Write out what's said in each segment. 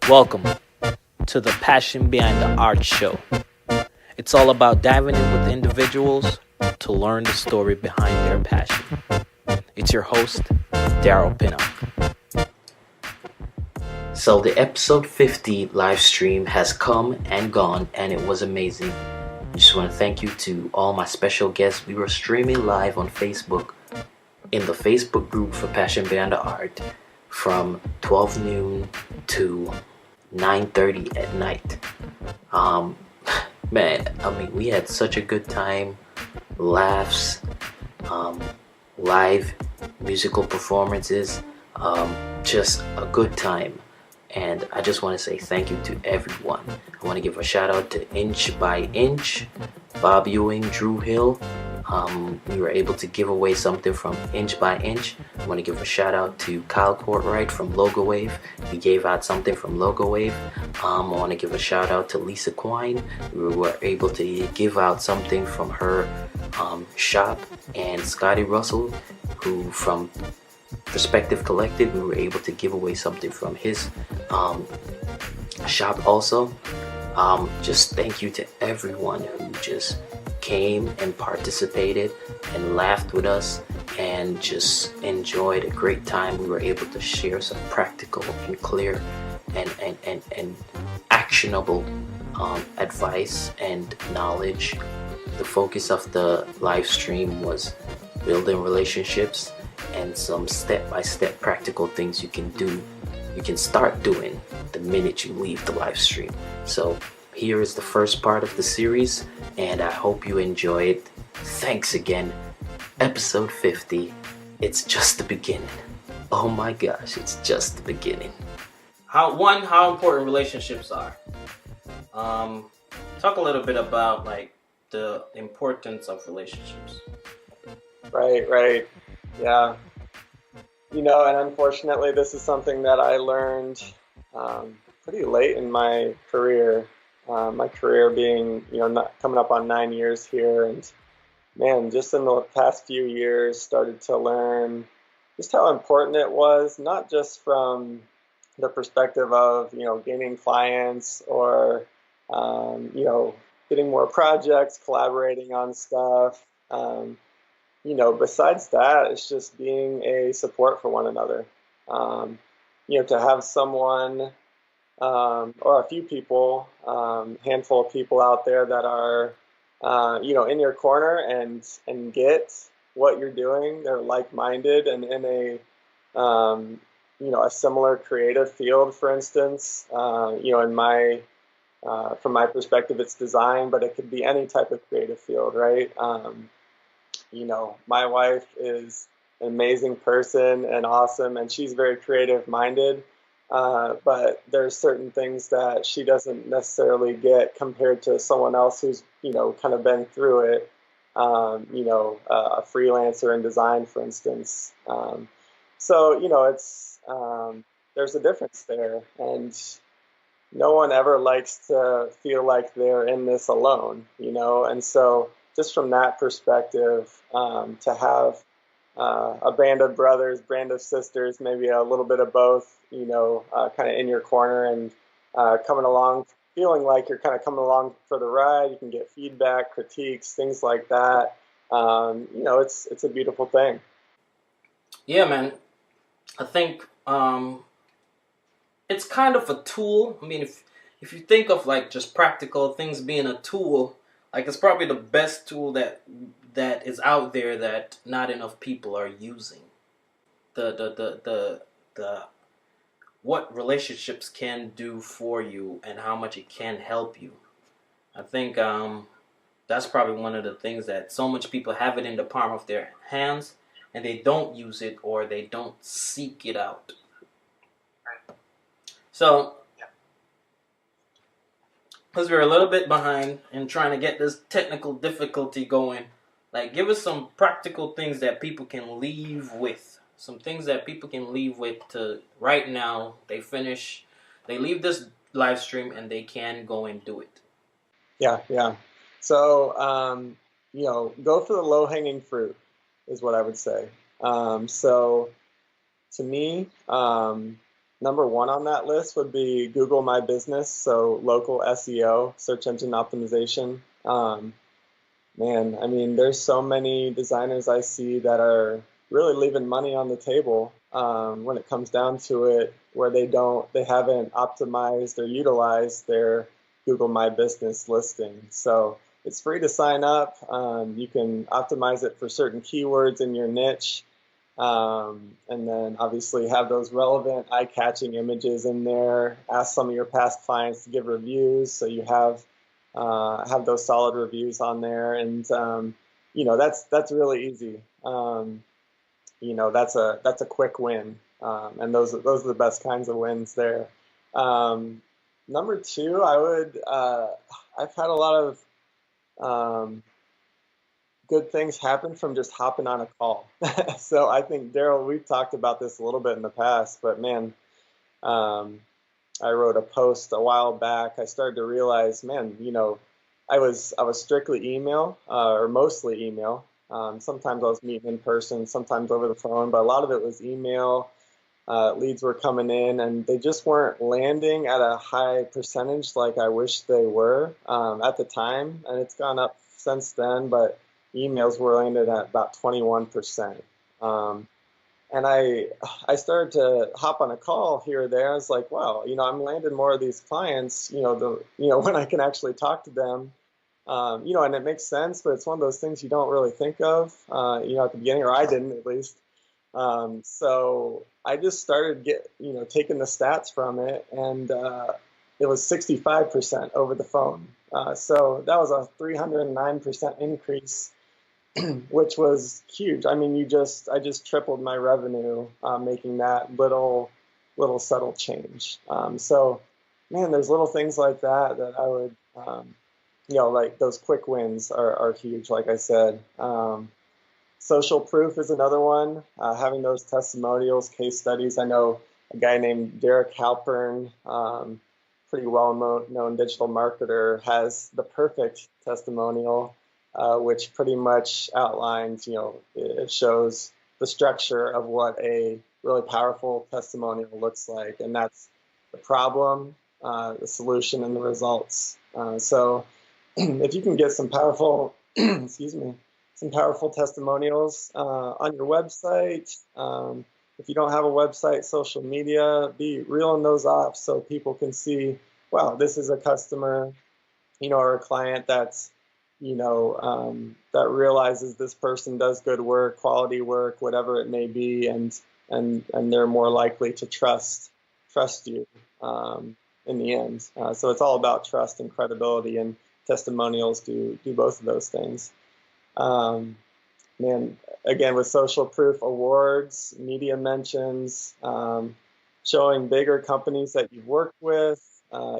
Welcome to the Passion Behind the Art show. It's all about diving in with individuals to learn the story behind their passion. It's your host, Daryl Pinnock. So the episode 50 live stream has come and gone, and it was amazing. I just want to thank you to all my special guests. We were streaming live on Facebook in the Facebook group for Passion Behind the Art from 12 noon to 9:30 at night. We had such a good time, laughs, live musical performances, just a good time. And I just want to say thank you to everyone. I want to give a shout out to Inch by Inch, Bob Ewing, Drew Hill. We were able to give away something from Inch by Inch. I want to give a shout out to Kyle Courtright from Logo Wave. We gave out something from Logo Wave. I want to give a shout out to Lisa Quine. We were able to give out something from her shop, and Scotty Russell, who from Perspective Collective, we were able to give away something from his shop also. Just thank you to everyone who just came and participated and laughed with us and just enjoyed a great time. We were able to share some practical and clear and actionable advice and knowledge. The focus of the live stream was building relationships and some step-by-step practical things you can start doing the minute you leave the live stream. So here is the first part of the series, and I hope you enjoy it. Thanks again. Episode 50. It's just the beginning. Oh my gosh, it's just the beginning. How important relationships are. Talk a little bit about the importance of relationships. Right. Yeah. And unfortunately, this is something that I learned pretty late in my career. My career being, not coming up on 9 years here, and man, just in the past few years, started to learn just how important it was, not just from the perspective of, gaining clients or, getting more projects, collaborating on stuff. Besides that, it's just being a support for one another. To have someone or a few people, handful of people out there that are, in your corner and get what you're doing. They're like-minded and in a similar creative field, for instance. In from my perspective, it's design, but it could be any type of creative field, right? My wife is an amazing person and awesome, and she's very creative-minded. But there's certain things that she doesn't necessarily get compared to someone else who's, kind of been through it, a freelancer in design, for instance. So, it's, there's a difference there, and no one ever likes to feel like they're in this alone, and so just from that perspective, to have a band of brothers, band of sisters, maybe a little bit of both, kind of in your corner and coming along, feeling like you're kind of coming along for the ride. You can get feedback, critiques, things like that. It's a beautiful thing. Yeah, man. I think it's kind of a tool. I mean, if you think of just practical things being a tool, it's probably the best tool that is out there that not enough people are using. The what relationships can do for you and how much it can help you. I think that's probably one of the things that so much people have it in the palm of their hands and they don't use it or they don't seek it out. So, because we're a little bit behind in trying to get this technical difficulty going, give us some practical things that people can leave with. Some things that people can leave with to right now. They leave this live stream and they can go and do it. Yeah. So, go for the low-hanging fruit is what I would say. So to me, number one on that list would be Google My Business, so local SEO, search engine optimization. Man, I mean, there's so many designers I see that are really leaving money on the table when it comes down to it, where they haven't optimized or utilized their Google My Business listing. So it's free to sign up. You can optimize it for certain keywords in your niche. And then obviously have those relevant eye-catching images in there. Ask some of your past clients to give reviews, so you have those solid reviews on there. And that's really easy. That's a quick win, and those are the best kinds of wins there. Number two, I've had a lot of good things happen from just hopping on a call. So I think, Daryl, we've talked about this a little bit in the past, but man, I wrote a post a while back. I started to realize, man, I was strictly email, or mostly email. Sometimes I was meeting in person, sometimes over the phone, but a lot of it was email. Leads were coming in, and they just weren't landing at a high percentage like I wish they were at the time, and it's gone up since then, but emails were landed at about 21%. And I started to hop on a call here or there. I was like, wow, I'm landing more of these clients, when I can actually talk to them, and it makes sense, but it's one of those things you don't really think of, at the beginning, or I didn't at least. So I just started taking the stats from it, and it was 65% over the phone. So that was a 309% increase, which was huge. I mean, I just tripled my revenue, making that little subtle change. So, man, there's little things like that I would, like those quick wins are huge, like I said. Social proof is another one, having those testimonials, case studies. I know a guy named Derek Halpern, pretty well-known digital marketer, has the perfect testimonial, which pretty much outlines, it shows the structure of what a really powerful testimonial looks like. And that's the problem, the solution, and the results. So if you can get some powerful, excuse me, some powerful testimonials on your website, if you don't have a website, social media, be reeling those off so people can see, wow, this is a customer, or a client that's, that realizes this person does good work, quality work, whatever it may be, and they're more likely to trust you in the end. So it's all about trust and credibility, and testimonials do both of those things. Man, again, with social proof, awards, media mentions, showing bigger companies that you've worked with,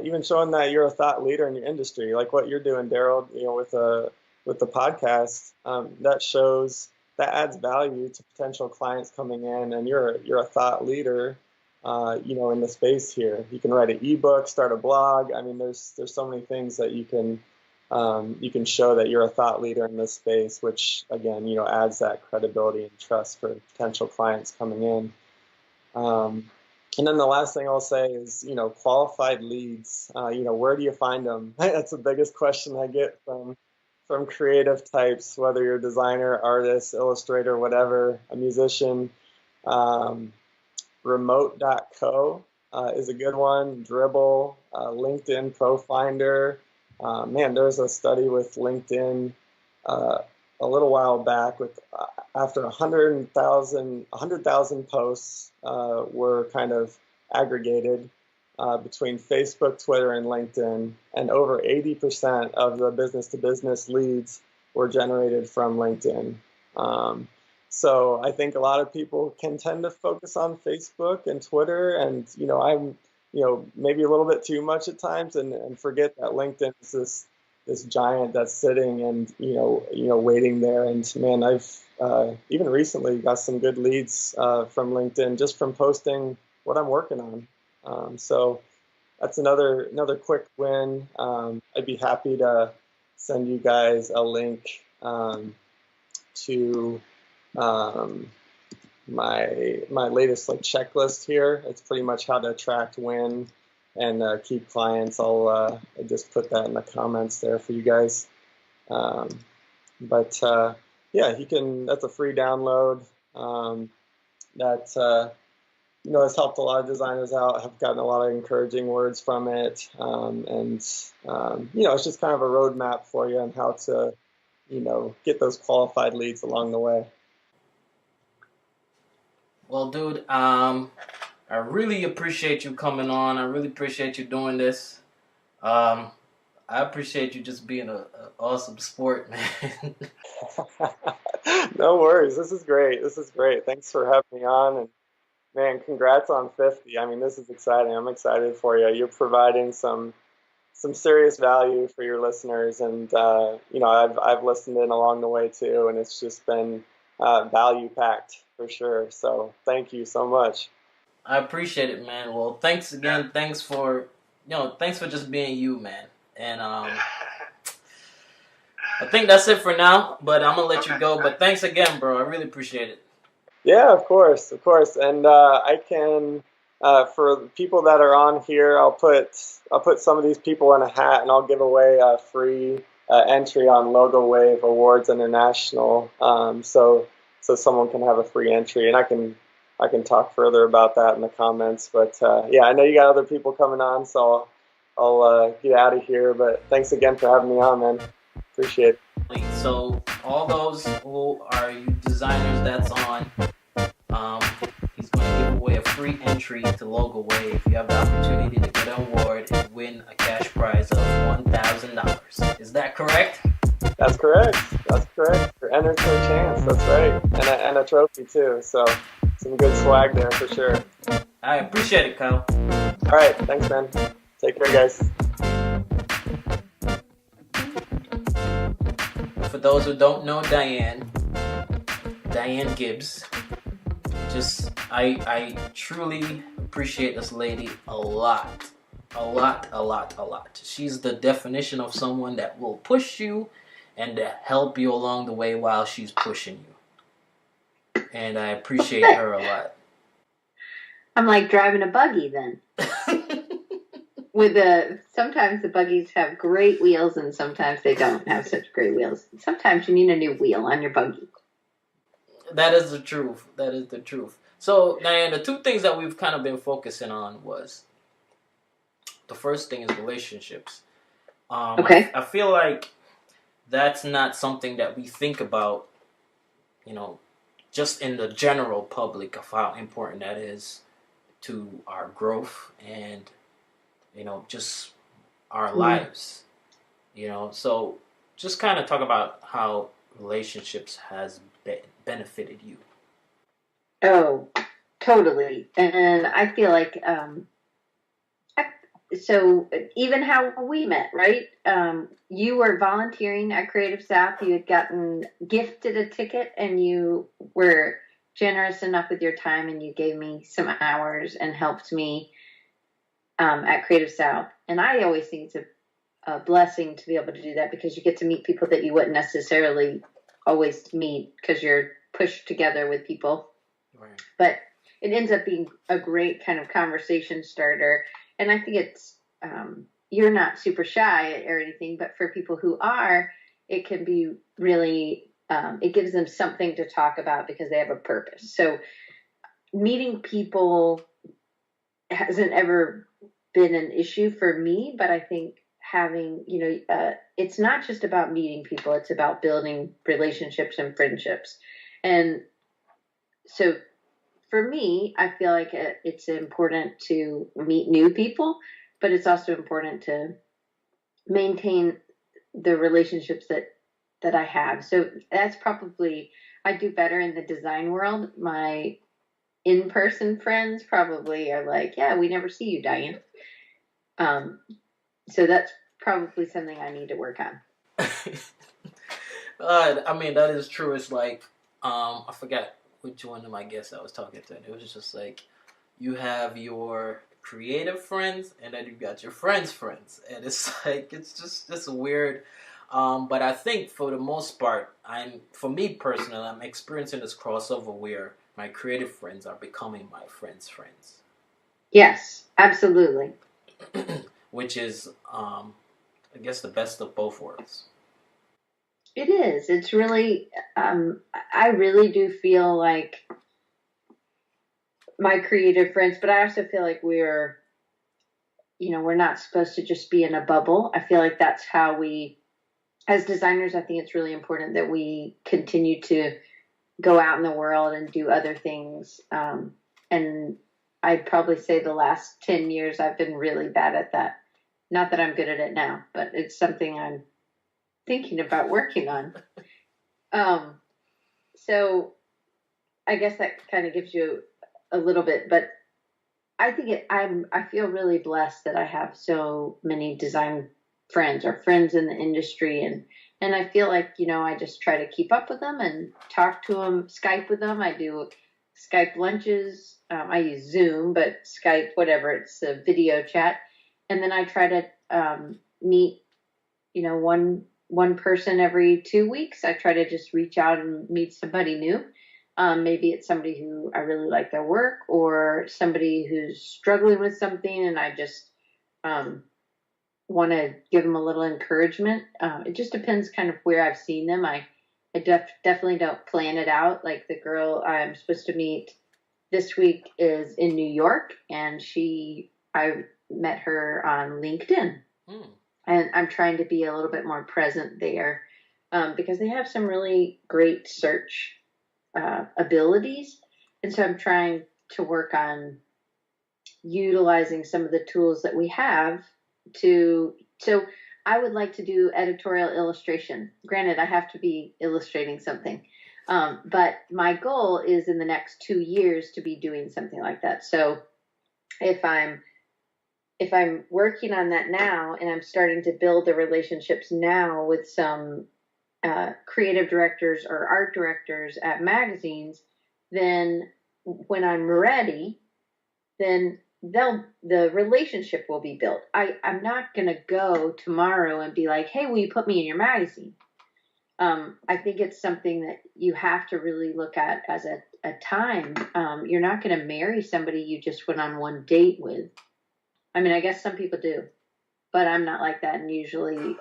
even showing that you're a thought leader in your industry, like what you're doing, Daryl, with the podcast. That adds value to potential clients coming in, and you're a thought leader, in the space here. You can write an ebook, start a blog. I mean, there's so many things that you can show that you're a thought leader in this space, which again, adds that credibility and trust for potential clients coming in. And then the last thing I'll say is, qualified leads. Where do you find them? That's the biggest question I get from creative types, whether you're a designer, artist, illustrator, whatever, a musician. Remote.co is a good one. Dribble, LinkedIn ProFinder. Man, there's a study with LinkedIn a little while back with after 100,000 posts were kind of aggregated between Facebook, Twitter, and LinkedIn, and over 80% of the business-to-business leads were generated from LinkedIn. So I think a lot of people can tend to focus on Facebook and Twitter, and I'm maybe a little bit too much at times, and forget that LinkedIn is this giant that's sitting and waiting there. And man, I've even recently got some good leads from LinkedIn just from posting what I'm working on. So that's another quick win. I'd be happy to send you guys a link to my latest like checklist here. It's pretty much how to attract, win, and keep clients. I'll just put that in the comments there for you guys. But yeah, he can. That's a free download. That has helped a lot of designers out. Have gotten a lot of encouraging words from it, and it's just kind of a roadmap for you on how to get those qualified leads along the way. Well, dude, I really appreciate you coming on. I really appreciate you doing this. I appreciate you just being an awesome sport, man. No worries. This is great. This is great. Thanks for having me on. And man, congrats on 50. I mean, this is exciting. I'm excited for you. You're providing some serious value for your listeners, and I've listened in along the way too, and it's just been value packed for sure. So thank you so much. I appreciate it, man. Well, thanks again. Thanks for just being you, man. And I think that's it for now, but I'm gonna let you go. But thanks again, bro. I really appreciate it. Yeah, of course. And I can, for people that are on here, I'll put some of these people in a hat, and I'll give away a free entry on Logo Wave Awards International. So someone can have a free entry, and I can talk further about that in the comments. But yeah, I know you got other people coming on, so I'll get out of here. But thanks again for having me on, man. Appreciate it. So all those who are you designers that's on, he's going to give away a free entry to Logo Wave. You have the opportunity to get an award and win a cash prize of $1,000. Is that correct? That's correct. That's correct. You're entered for a chance. That's right. And a trophy too. So some good swag there for sure. I appreciate it, Kyle. All right. Thanks, man. Take care, guys. For those who don't know Diane Gibbs, I truly appreciate this lady a lot. She's the definition of someone that will push you and to help you along the way while she's pushing you. And I appreciate her a lot. I'm like driving a buggy then. Sometimes the buggies have great wheels and sometimes they don't have such great wheels. Sometimes you need a new wheel on your buggy. That is the truth. So, Diane, the two things that we've kind of been focusing on was, the first thing is relationships. Okay. I feel like that's not something that we think about, just in the general public, of how important that is to our growth and, just our lives, So just kind of talk about how relationships has benefited you. Oh, totally. And I feel like, so even how we met, right? You were volunteering at Creative South. You had gotten gifted a ticket and you were generous enough with your time and you gave me some hours and helped me at Creative South. And I always think it's a blessing to be able to do that because you get to meet people that you wouldn't necessarily always meet because you're pushed together with people. Right. But it ends up being a great kind of conversation starter. And I think it's, you're not super shy or anything, but for people who are, it can be really, it gives them something to talk about because they have a purpose. So meeting people hasn't ever been an issue for me, but I think having, it's not just about meeting people, it's about building relationships and friendships. And so for me, I feel like it's important to meet new people, but it's also important to maintain the relationships that I have. So that's probably, I do better in the design world. My in-person friends probably are like, yeah, we never see you, Diane. So that's probably something I need to work on. I mean, that is true. It's like, I forgot which one of my guests I was talking to. It was just like, you have your creative friends, and then you got your friends. And it's like, it's weird. But I think for the most part, for me personally, I'm experiencing this crossover where my creative friends are becoming my friends' friends. Yes, absolutely. Which is, I guess, the best of both worlds. It is. It's really, I really do feel like my creative friends, but I also feel like we're not supposed to just be in a bubble. I feel like that's how we, as designers, I think it's really important that we continue to go out in the world and do other things. And I'd probably say the last 10 years, I've been really bad at that. Not that I'm good at it now, but it's something I'm thinking about working on. So I guess that kind of gives you a little bit, but I think I feel really blessed that I have so many design friends or friends in the industry, and I feel like, I just try to keep up with them and talk to them, Skype with them. I do Skype lunches. I use Zoom, but Skype, whatever, it's a video chat. And then I try to meet, one person every 2 weeks. I try to just reach out and meet somebody new. Maybe it's somebody who I really like their work, or somebody who's struggling with something, and I just want to give them a little encouragement. It just depends kind of where I've seen them. I definitely don't plan it out. Like the girl I'm supposed to meet this week is in New York, and I met her on LinkedIn. And I'm trying to be a little bit more present there because they have some really great search abilities. And so I'm trying to work on utilizing some of the tools that we have so I would like to do editorial illustration. Granted, I have to be illustrating something. But my goal is in the next 2 years to be doing something like that. So if I'm working on that now, and I'm starting to build the relationships now with some creative directors or art directors at magazines, then when I'm ready, then the relationship will be built. I'm not going to go tomorrow and be like, hey, will you put me in your magazine? I think it's something that you have to really look at as a time. You're not going to marry somebody you just went on one date with. I mean, I guess some people do, but I'm not like that, and usually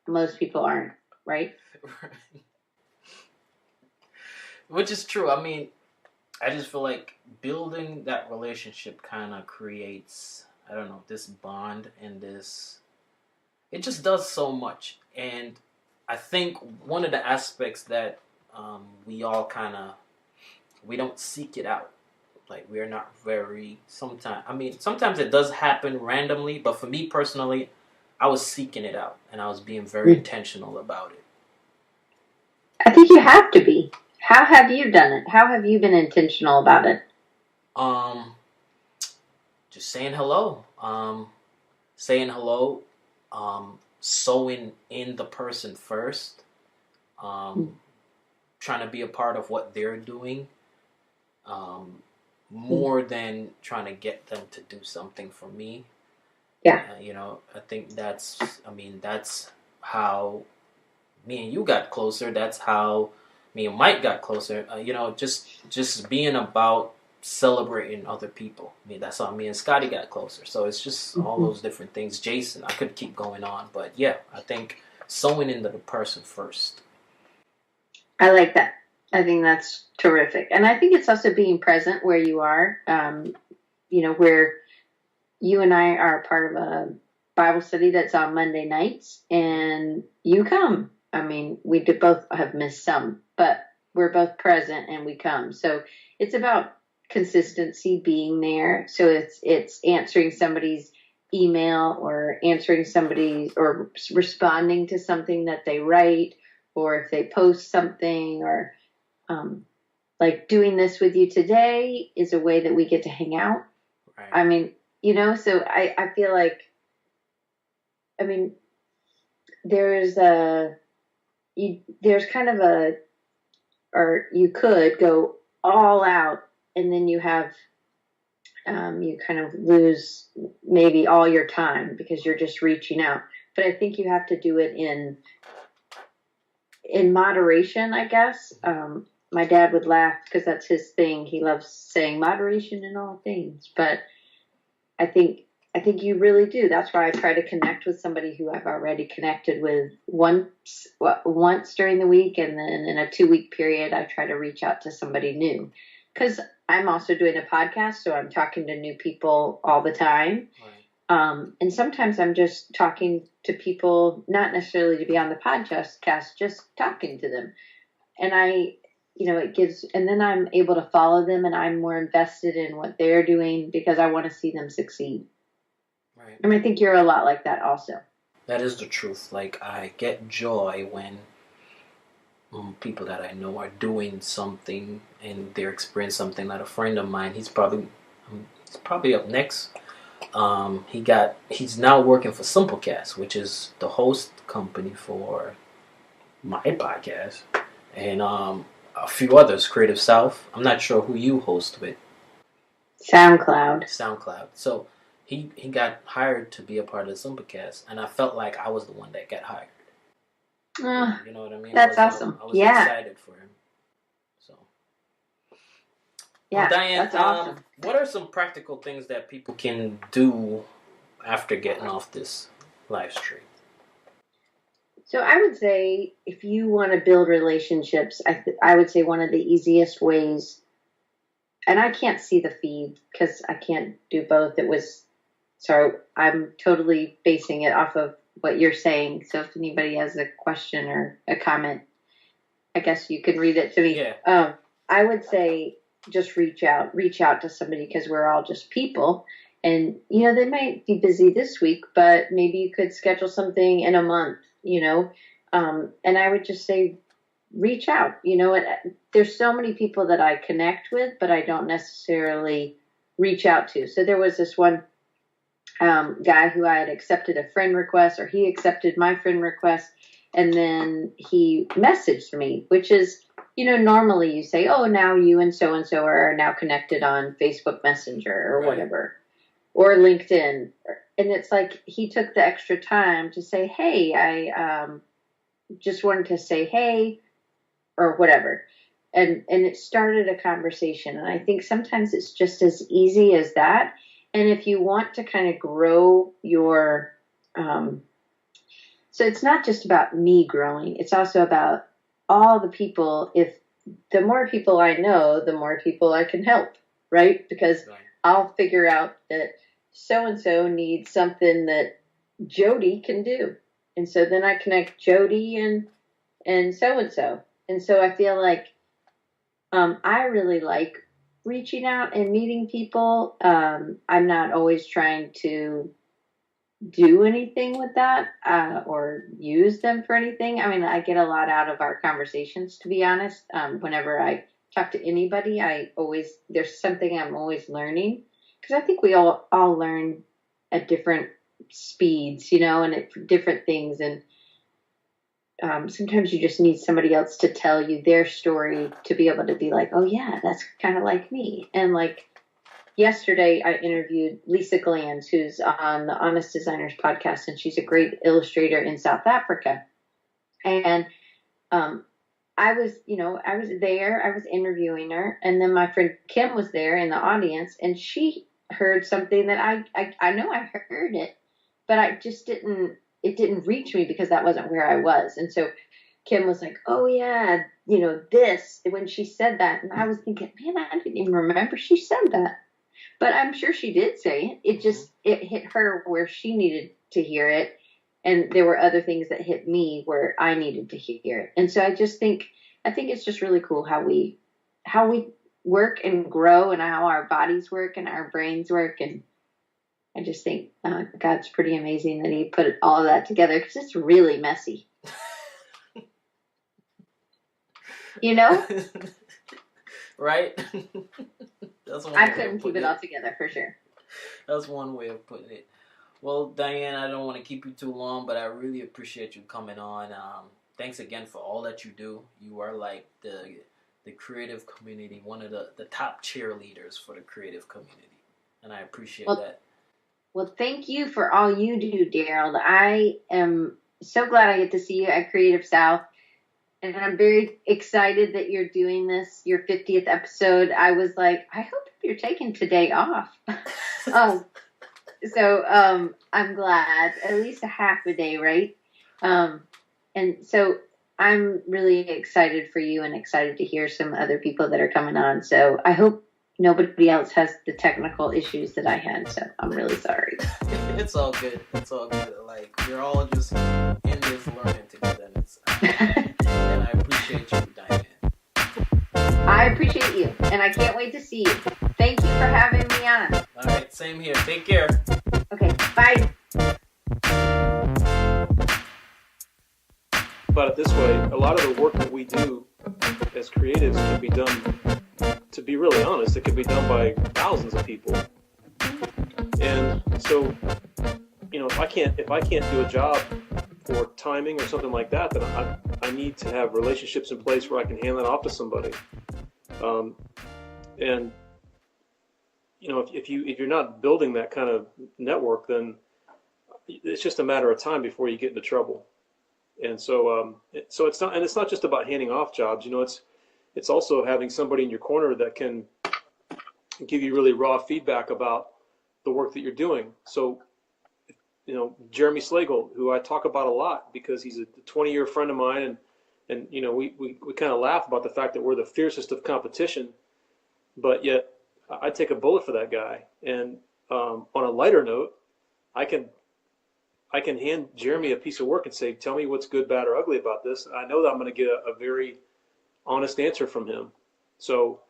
most people aren't, right? Which is true. I mean, I just feel like building that relationship kind of creates, I don't know, this bond and this, it just does so much. And I think one of the aspects that we all we don't seek it out. Like, we're not very, sometimes it does happen randomly, but for me personally, I was seeking it out, and I was being very intentional about it. I think you have to be. How have you done it? How have you been intentional about it? Just saying hello. Sewing in the person first. Trying to be a part of what they're doing. More than trying to get them to do something for me. Yeah. I think that's how me and you got closer. That's how me and Mike got closer. Just being about celebrating other people. I mean, that's how me and Scotty got closer. So it's just all those different things. Jason, I could keep going on, but yeah, I think sewing into the person first. I like that. I think that's terrific. And I think it's also being present where you are, where you and I are part of a Bible study that's on Monday nights, and you come. I mean, we did both have missed some, but we're both present and we come. So it's about consistency, being there. So it's answering somebody's email, or answering somebody's, or responding to something that they write, or if they post something, or like doing this with you today is a way that we get to hang out. Right. I mean, so I feel like, I mean, there's kind of or you could go all out, and then you have, you kind of lose maybe all your time because you're just reaching out. But I think you have to do it in moderation, I guess. my dad would laugh because that's his thing. He loves saying moderation in all things, but I think you really do. That's why I try to connect with somebody who I've already connected with once during the week, and then in a 2-week period, I try to reach out to somebody new. Because I'm also doing a podcast, so I'm talking to new people all the time. Right. And sometimes I'm just talking to people, not necessarily to be on the podcast, just talking to them. And it gives, and then I'm able to follow them, and I'm more invested in what they're doing because I want to see them succeed. Right. And I think you're a lot like that also. That is the truth. Like, I get joy when people that I know are doing something and they're experiencing something. Like a friend of mine, he's probably up next. He's now working for Simplecast, which is the host company for my podcast, and a few others, Creative South. I'm not sure who you host with. SoundCloud. So he got hired to be a part of the Simplecast, and I felt like I was the one that got hired. You know what I mean? That's awesome. I was excited for him. So, yeah, well, Diane, that's awesome. What are some practical things that people can do after getting off this live stream? So I would say if you want to build relationships, I would say one of the easiest ways, and I can't see the feed because I can't do both. So I'm totally basing it off of what you're saying. So if anybody has a question or a comment, I guess you can read it to me. Yeah. I would say just reach out to somebody because we're all just people. And, they might be busy this week, but maybe you could schedule something in a month, and I would just say, reach out, there's so many people that I connect with, but I don't necessarily reach out to. So there was this one guy who I had accepted a friend request, or he accepted my friend request, and then he messaged me, which is, normally you say, oh, now you and so are now connected on Facebook Messenger or right. whatever, or LinkedIn. And it's like he took the extra time to say, hey, I just wanted to say hey, or whatever. And it started a conversation. And I think sometimes it's just as easy as that. And if you want to kind of grow your, so it's not just about me growing, it's also about all the people. If the more people I know, the more people I can help, right? Because right. I'll figure out that so-and-so needs something that Jody can do. And so then I connect Jody and so-and-so. And so I feel like I really like reaching out and meeting people. I'm not always trying to do anything with that or use them for anything. I mean, I get a lot out of our conversations, to be honest. Whenever I talk to anybody, there's something I'm always learning, because I think we all learn at different speeds, and at different things. And sometimes you just need somebody else to tell you their story to be able to be like, oh yeah, that's kind of like me. And like yesterday I interviewed Lisa Glanz, who's on the Honest Designers podcast, and she's a great illustrator in South Africa. And I was there, I was interviewing her, and then my friend Kim was there in the audience, and she heard something that I know I heard it, but I just it didn't reach me because that wasn't where I was. And so Kim was like, oh yeah, this, when she said that. And I was thinking, man, I didn't even remember she said that. But I'm sure she did say it. It hit her where she needed to hear it. And there were other things that hit me where I needed to hear it. And so I think it's just really cool how we work and grow, and how our bodies work and our brains work. And I just think God's pretty amazing that he put all of that together, because it's really messy. Right? I couldn't keep it all together, for sure. That's one way of putting it. Well, Diane, I don't want to keep you too long, but I really appreciate you coming on. Thanks again for all that you do. You are like the creative community, one of the top cheerleaders for the creative community. And I appreciate that. Well, thank you for all you do, Daryl. I am so glad I get to see you at Creative South. And I'm very excited that you're doing this, your 50th episode. I was like, I hope you're taking today off. I'm glad, at least a half a day, right? And so I'm really excited for you and excited to hear some other people that are coming on. So I hope nobody else has the technical issues that I had. So I'm really sorry. It's all good. It's all good. Like, we're all just in this learning together. And I appreciate you, Diane. I appreciate you, and I can't wait to see you. Thank you for having me on. All right, same here. Take care. Okay, bye. About it this way, a lot of the work that we do as creatives can be done, to be really honest, it can be done by thousands of people. And so, you know, if I can't do a job for timing or something like that, then I need to have relationships in place where I can hand that off to somebody. And you know, if you're not building that kind of network, then it's just a matter of time before you get into trouble. And so it's not just about handing off jobs. You know, it's also having somebody in your corner that can give you really raw feedback about the work that you're doing. So, you know, Jeremy Slagle, who I talk about a lot because he's a 20-year friend of mine, and you know, we kind of laugh about the fact that we're the fiercest of competition, but yet I take a bullet for that guy. And on a lighter note, I can hand Jeremy a piece of work and say, tell me what's good, bad, or ugly about this. I know that I'm going to get a very honest answer from him. So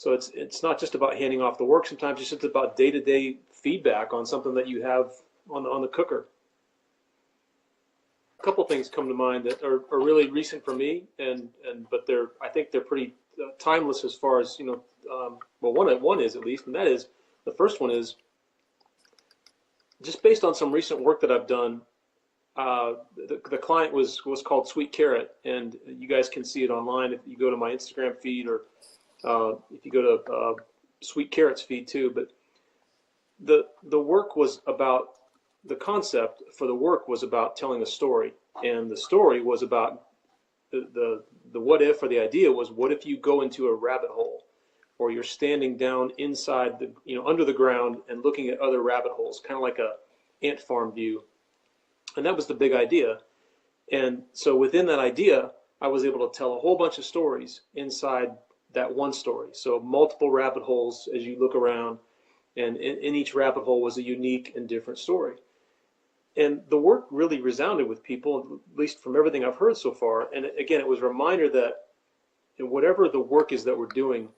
it's not just about handing off the work. Sometimes it's just about day-to-day feedback on something that you have on the cooker. A couple things come to mind that are really recent for me, but I think they're pretty timeless as far as, you know, well, one is at least, and that is, the first one is just based on some recent work that I've done. The client was called Sweet Carrot, and you guys can see it online if you go to my Instagram feed, or if you go to Sweet Carrot's feed too. But the work was about, the concept for the work was about telling a story, and the story was about the what if, or the idea was, what if you go into a rabbit hole, or you're standing down inside under the ground and looking at other rabbit holes, kind of like a ant farm view. And that was the big idea. And so within that idea, I was able to tell a whole bunch of stories inside that one story. So multiple rabbit holes as you look around, and in each rabbit hole was a unique and different story. And the work really resounded with people, at least from everything I've heard so far. And again, it was a reminder that whatever the work is that we're doing,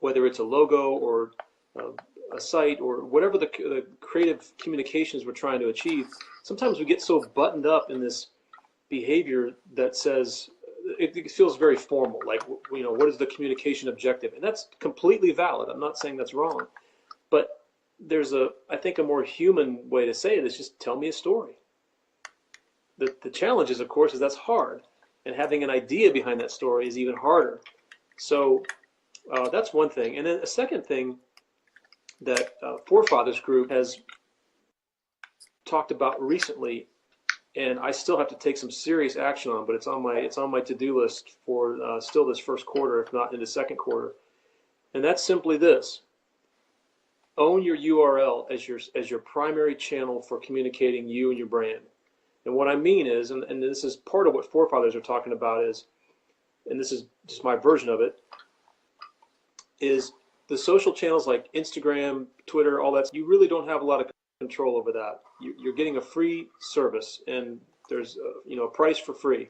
whether it's a logo or a site or whatever the creative communications we're trying to achieve, sometimes we get so buttoned up in this behavior that says, it feels very formal, like, you know, what is the communication objective? And that's completely valid. I'm not saying that's wrong. But there's I think a more human way to say it is just tell me a story. The challenge is, of course, is that's hard. And having an idea behind that story is even harder. So that's one thing. And then a second thing that Forefathers Group has talked about recently, and I still have to take some serious action on, but it's on my to-do list for still this first quarter, if not in the second quarter. And that's simply this: own your URL as your primary channel for communicating you and your brand. And what I mean is, and this is part of what Forefathers are talking about, is, and this is just my version of it, is the social channels like Instagram, Twitter, all that, you really don't have a lot of control over that. You're getting a free service, and there's a price for free.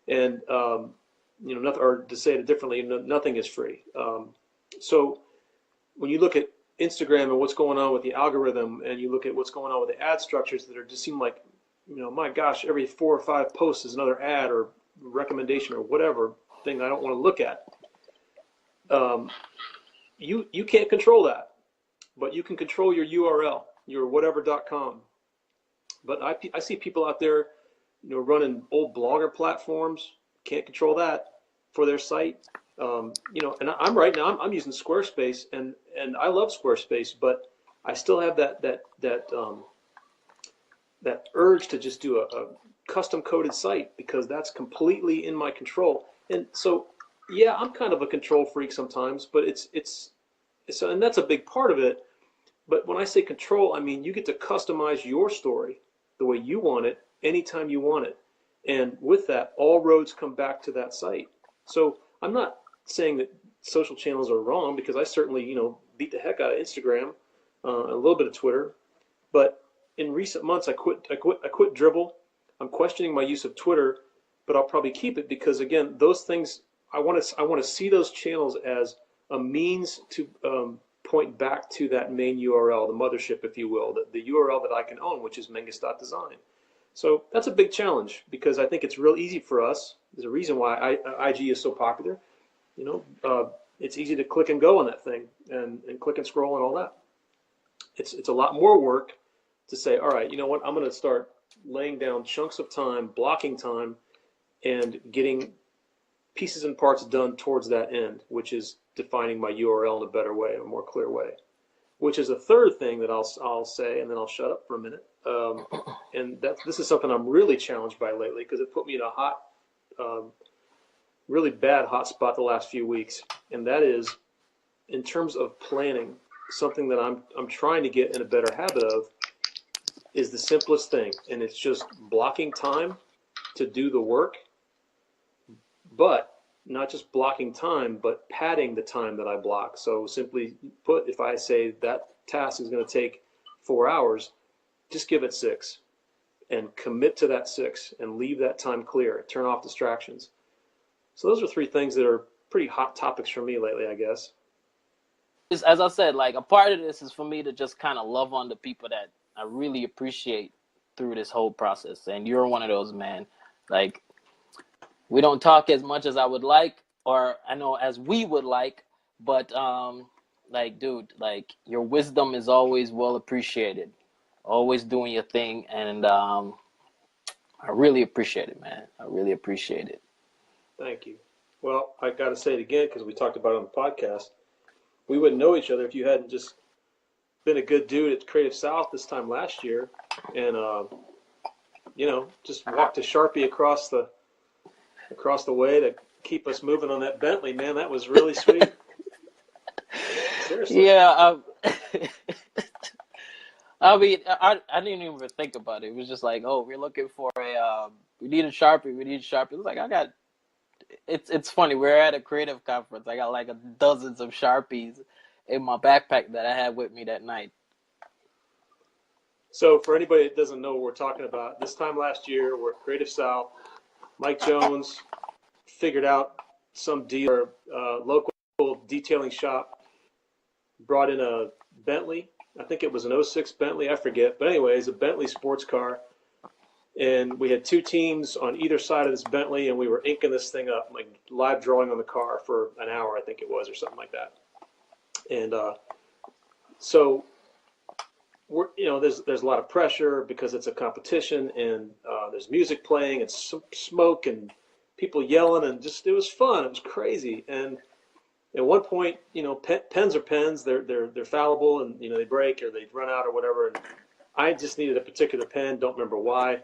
And nothing, or to say it differently, nothing is free. So when you look at Instagram and what's going on with the algorithm, and you look at what's going on with the ad structures that just seem like, my gosh, every 4 or 5 posts is another ad or recommendation or whatever thing I don't want to look at. You can't control that, but you can control your URL, your whatever.com. But I see people out there, running old blogger platforms, can't control that for their site. And I'm right now, I'm using Squarespace, and I love Squarespace, but I still have that urge to just do a custom coded site because that's completely in my control. And so, yeah, I'm kind of a control freak sometimes, but it's and that's a big part of it. But when I say control, I mean you get to customize your story the way you want it, anytime you want it. And with that, all roads come back to that site. So I'm not saying that social channels are wrong, because I certainly, beat the heck out of Instagram, a little bit of Twitter. But in recent months, I quit Dribble. I'm questioning my use of Twitter, but I'll probably keep it because, again, those things, I want to see those channels as a means to point back to that main URL, the mothership, if you will, the URL that I can own, which is Menges.design. So that's a big challenge, because I think it's real easy for us. There's a reason why IG is so popular. It's easy to click and go on that thing and click and scroll and all that. It's a lot more work to say, all right, you know what, I'm going to start laying down chunks of time, blocking time, and getting pieces and parts done towards that end, which is defining my URL in a better way, a more clear way. Which is a third thing that I'll say, and then I'll shut up for a minute. And this is something I'm really challenged by lately, because it put me in a really bad hot spot the last few weeks. And that is, in terms of planning, something that I'm trying to get in a better habit of is the simplest thing. And it's just blocking time to do the work, but not just blocking time, but padding the time that I block. So simply put, if I say that task is going to take 4 hours, just give it 6 and commit to that 6 and leave that time clear. Turn off distractions. So those are 3 things that are pretty hot topics for me lately, I guess. As I said, like, a part of this is for me to just kind of love on the people that I really appreciate through this whole process. And you're one of those, man. Like, we don't talk as much as I would like, or I know as we would like, but like, dude, like, your wisdom is always well appreciated. Always doing your thing, and I really appreciate it, man. I really appreciate it. Thank you. Well, I got to say it again, because we talked about it on the podcast. We wouldn't know each other if you hadn't just been a good dude at Creative South this time last year, and just walked a Sharpie across the way to keep us moving on that Bentley, man. That was really sweet. Seriously. Yeah. I mean, I didn't even think about it. It was just like, oh, we're looking for we need a Sharpie. We need a Sharpie. It was like, it's funny. We're at a creative conference. I got like dozens of Sharpies in my backpack that I had with me that night. So for anybody that doesn't know what we're talking about, this time last year, we're at Creative South. Mike Jones figured out some deal, local detailing shop brought in a Bentley. I think it was an 06 Bentley, I forget. But anyways, a Bentley sports car. And we had 2 teams on either side of this Bentley, and we were inking this thing up, like live drawing on the car for an hour, I think it was, or something like that. And so we're, there's a lot of pressure because it's a competition, and there's music playing and smoke and people yelling, and just, it was fun. It was crazy. And at one point, pens are pens. They're fallible, and they break or they run out or whatever. And I just needed a particular pen. Don't remember why.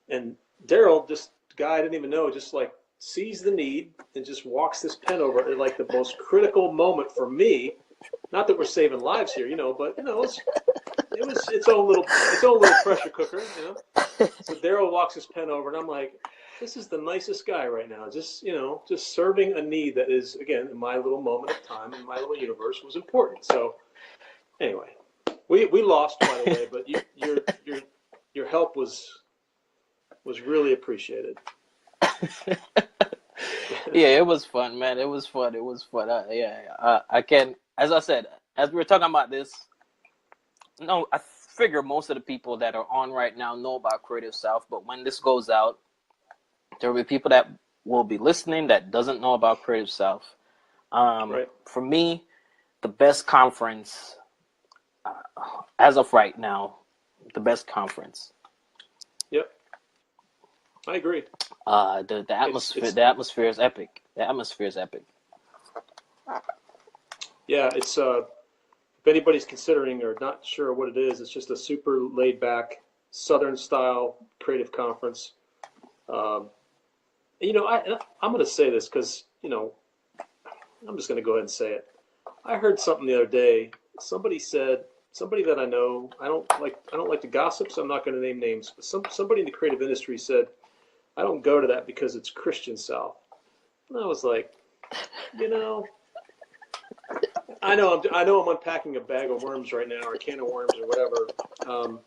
And Daryl, just guy I didn't even know, just like sees the need and just walks this pen over at like the most critical moment for me. Not that we're saving lives here, but it was its own little pressure cooker, So Daryl walks his pen over, and I'm like, this is the nicest guy right now. Just serving a need that is, again, in my little moment of time, in my little universe, was important. So anyway, we lost, by the way, but your help was really appreciated. Yeah, it was fun, man. It was fun. I can, as I said, as we were talking about this, no, I figure most of the people that are on right now know about Creative South, but when this goes out, there will be people that will be listening that doesn't know about Creative South. Right. For me, the best conference, as of right now, the best conference. Yep. I agree. The atmosphere is epic. The atmosphere is epic. Yeah, it's if anybody's considering or not sure what it is, it's just a super laid back Southern style creative conference. You know, I'm going to say this because, you know, I'm just going to go ahead and say it. I heard something the other day. Somebody that I know, I don't like to gossip, so I'm not going to name names, but somebody in the creative industry said, I don't go to that because it's Christian South. And I was like, you know, I know I'm unpacking a bag of worms right now, or a can of worms, or whatever.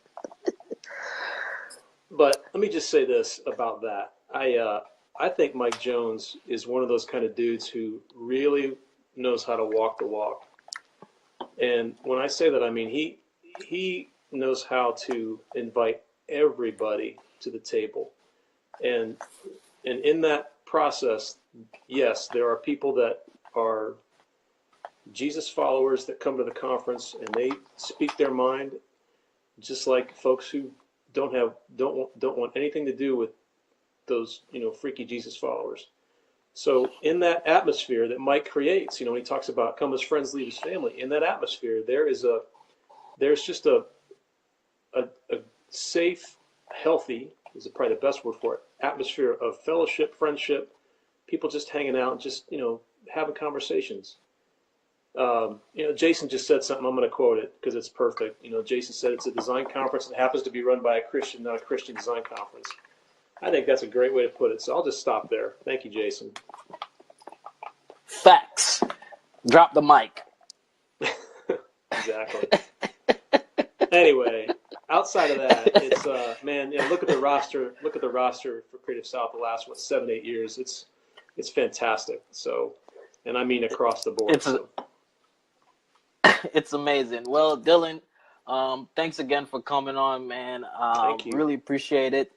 But let me just say this about that. I think Mike Jones is one of those kind of dudes who really knows how to walk the walk. And when I say that, I mean he knows how to invite everybody to the table. And in that process, yes, there are people that are Jesus followers that come to the conference and they speak their mind, just like folks who don't want anything to do with those, you know, freaky Jesus followers. So in that atmosphere that Mike creates, you know, when he talks about come as friends, leave as family, in that atmosphere, there's just a safe, healthy, is probably the best word for it, atmosphere of fellowship, friendship, people just hanging out and just, you know, having conversations. You know, Jason just said something, I'm going to quote it because it's perfect. You know, Jason said it's a design conference that happens to be run by a Christian, not a Christian design conference. I think that's a great way to put it. So I'll just stop there. Thank you, Jason. Facts. Drop the mic. Exactly. Anyway, outside of that, it's man, you know, look at the roster. Look at the roster for Creative South the last 7-8 years. It's fantastic. So, and I mean across the board. It's amazing. Well, Dylan, thanks again for coming on, man. Thank you. Really appreciate it.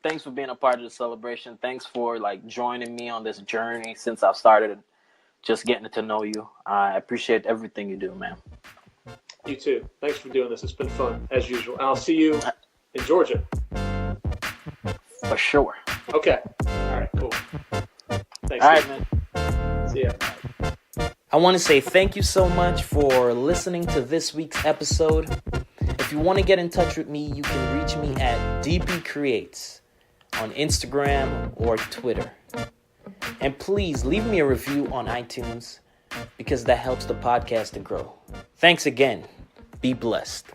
Thanks for being a part of the celebration. Thanks for like joining me on this journey since I've started just getting to know you. I appreciate everything you do, man. You too. Thanks for doing this. It's been fun as usual. And I'll see you in Georgia. For sure. Okay. All right. Cool. Thanks. All right, man. See ya. I want to say thank you so much for listening to this week's episode. If you want to get in touch with me, you can reach me at DPCREATES on Instagram or Twitter. And please leave me a review on iTunes because that helps the podcast to grow. Thanks again. Be blessed.